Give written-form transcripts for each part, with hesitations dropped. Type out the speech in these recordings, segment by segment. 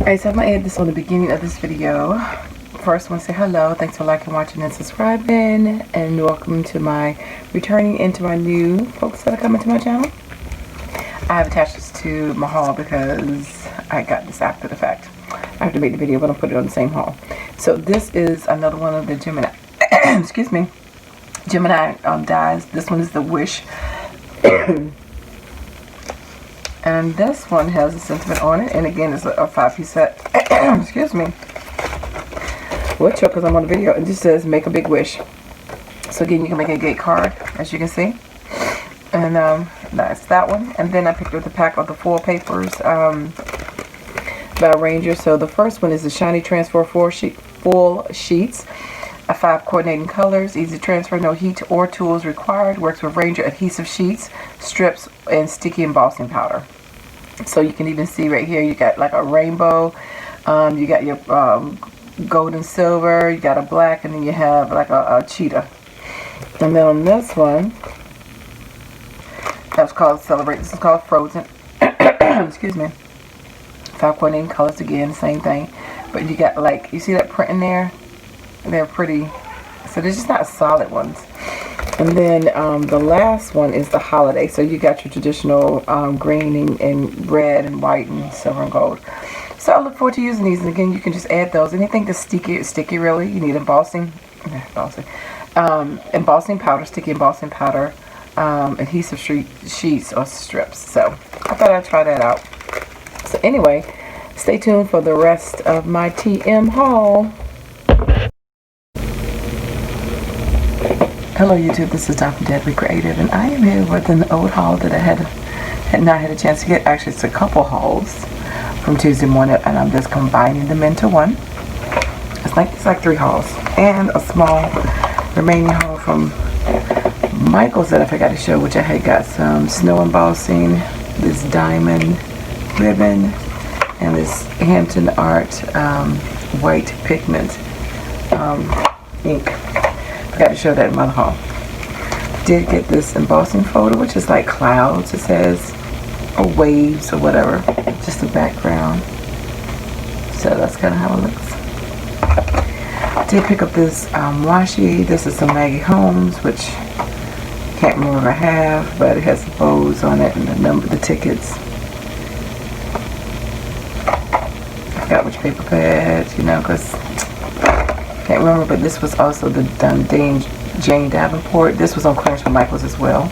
Alright, so I'm going to add this on the beginning of this video. First, I want to say hello. Thanks for liking, watching, and subscribing. And welcome to my returning into my new folks that are coming to my channel. I have attached this to my haul because I got this after the fact. I have to make the video, but I'll put it on the same haul. So this is another one of the Gemini, excuse me, Gemini dies. This one is the Wish. And this one has a sentiment on it, and again it's a 5-piece set. Excuse me. Watch out, because I'm on the video. It just says make a big wish. So again, you can make a gate card, as you can see. And that's that one. And then I picked up the pack of the foil papers by Ranger. So the first one is the Shiny Transfer foil sheets. 5 coordinating colors, easy transfer, no heat or tools required. Works with Ranger adhesive sheets, strips, and sticky embossing powder. So you can even see right here, you got like a rainbow, you got your gold and silver, you got a black, and then you have like a cheetah. And then on this one, that's called Celebrate. This is called Frozen. Excuse me. 5 coordinating colors again, same thing. But you got like, you see that print in there? They're pretty, so they're just not solid ones. And then the last one is the holiday. So you got your traditional green and red and white and silver and gold. So I look forward to using these. And again, you can just add those. Anything that's sticky really, you need embossing powder, sticky embossing powder, adhesive sheets or strips. So I thought I'd try that out. So anyway, stay tuned for the rest of my TM haul. Hello YouTube, this is DaretoBeCreative, and I am here with an old haul that I had not had a chance to get. Actually, it's a couple hauls from Tuesday morning, and I'm just combining them into one. It's like 3 hauls, and a small remaining haul from Michael's that I forgot to show, which I had got some snow embossing, this diamond ribbon, and this Hampton Art white pigment ink. Forgot to show that in my haul. Did get this embossing folder, which is like clouds, it says, or waves or whatever, just the background. So that's kind of how it looks. Did pick up this washi. This is some Maggie Holmes, which can't remember if I have, but it has the bows on it and the number, the tickets. I forgot which paper pad, you know, because can't remember, but this was also the Jane Davenport. This was on clearance from Michael's as well.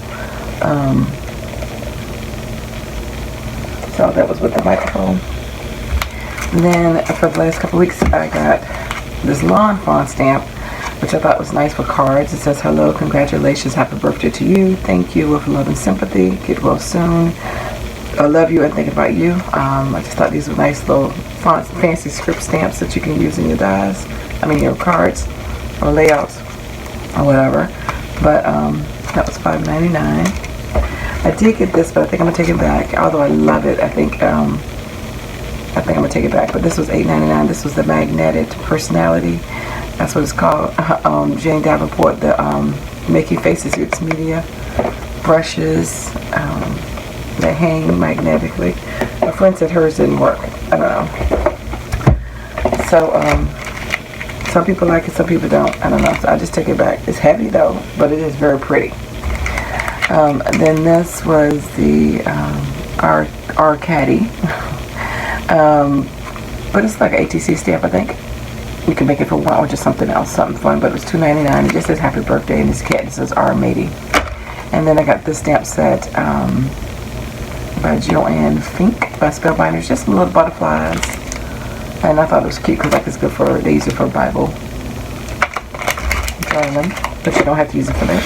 So that was with the microphone. And then for the last couple of weeks, I got this lawn fawn stamp, which I thought was nice for cards. It says, hello, congratulations, happy birthday to you. Thank you with love and sympathy. Get well soon. I love you and think about you. I just thought these were nice little fancy script stamps that you can use in your dies. I mean your cards or layouts or whatever. But that was $5.99. I did get this, but I think I'm gonna take it back. Although I love it, I think I'm gonna take it back. But this was $8.99. This was the magnetic personality. That's what it's called. Jane Davenport, the Making Faces It's Media brushes that hang magnetically. A friend said hers didn't work. I don't know. So some people like it, some people don't. I don't know. So I just take it back. It's heavy though, but it is very pretty. Then this was the our caddy. But it's like an ATC stamp, I think. You can make it for one or just something else, something fun. But it was $2.99. It just says happy birthday, and this cat it says R matey. And then I got this stamp set by Joanne Fink by Spellbinders. Just some little butterflies. And I thought it was cute because like it's good for, they use it for Bible journaling, but you don't have to use it for that.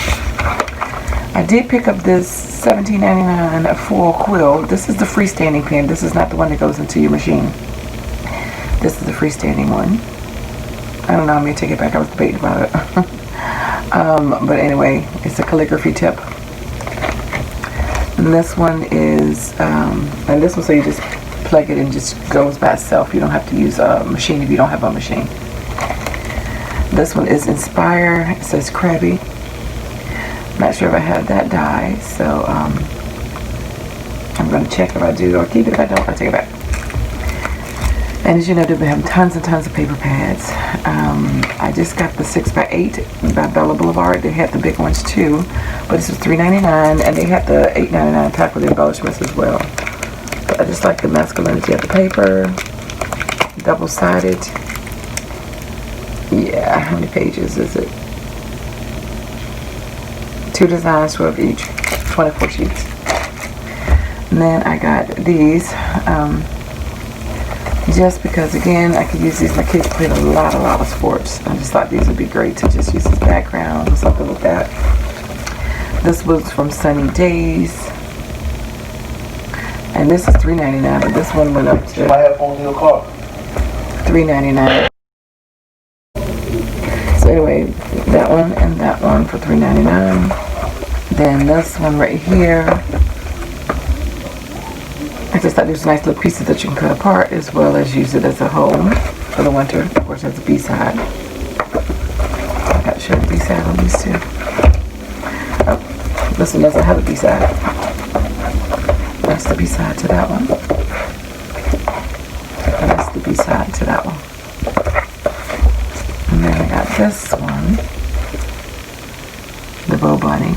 I did pick up this $17.99 foil quill. This is the freestanding pen. This is not the one that goes into your machine. This is the freestanding one. I don't know, I'm going to take it back. I was debating about it. But anyway, it's a calligraphy tip. And this one is, and this one, so you just plug it and just goes by itself. You don't have to use a machine if you don't have a machine. This one is Inspire. It says Krabby. Not sure if I have that die, so I'm going to check if I do or keep it. If I don't, I'll take it back. And as you know, they've been having tons and tons of paper pads. I just got the 6x8 by Bella Boulevard. They had the big ones too, but this was $3.99, and they had the $8.99 pack with embellishments as well. But I just like the masculinity of the paper, double-sided. Yeah, how many pages is it? 2 designs, 12 each, 24 sheets. And then I got these. Just because, again, I could use these. My kids played a lot of sports. I just thought these would be great to just use as background or something like that. This was from Sunny Days. And this is $3.99, but this one went up to $3.99. So anyway, that one and that one for $3.99. Then this one right here. I just thought these nice little pieces that you can cut apart as well as use it as a home for the winter. Of course, that's a B-side. I got to show the B-side on these two. Oh, this one doesn't have a B-side. That's the B-side to that one. And that's the B-side to that one. And then I got this one, the Bow Bunny.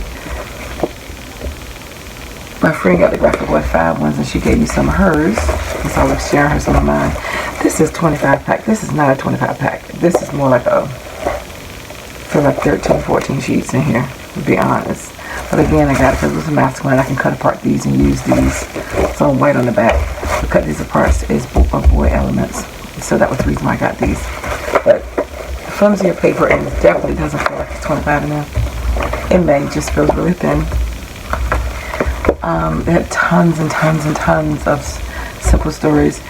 My friend got the Graphic Boy 5 ones, and she gave me some of hers. And so I was sharing her some of mine. This is 25 pack. This is not a 25 pack. This is more like a, for like 13, 14 sheets in here, to be honest. But again, I got it because it was a masculine. I can cut apart these and use these. It's all white on the back. To cut these apart is boy elements. So that was the reason why I got these. But flimsier paper, and it definitely doesn't feel like it's 25 enough. It may, it just feels really thin. They had tons and tons and tons of simple stories.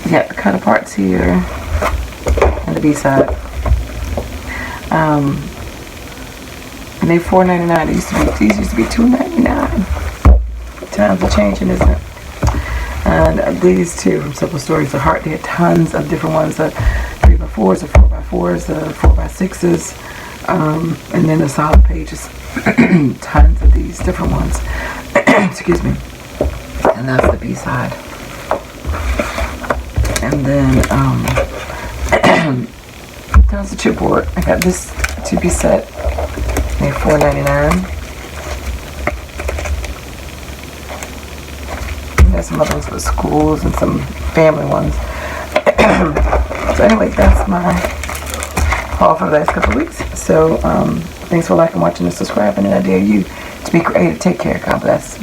You got the cut aparts here and the B-side. And they're $4.99. These used to be $2.99. Times are changing, isn't it? And these two from Simple Stories are hard. They had tons of different ones, the 3x4s, the 4x4s, the 4x6s. And then the solid pages, tons of these different ones. Excuse me. And that's the B-side. And then there's the chipboard. I got this 2-piece set. They're $4.99. And there's some other ones for schools and some family ones. So anyway, that's my haul for the last couple of weeks. So thanks for liking, watching, and subscribing, and I dare you to be creative. Take care. God bless.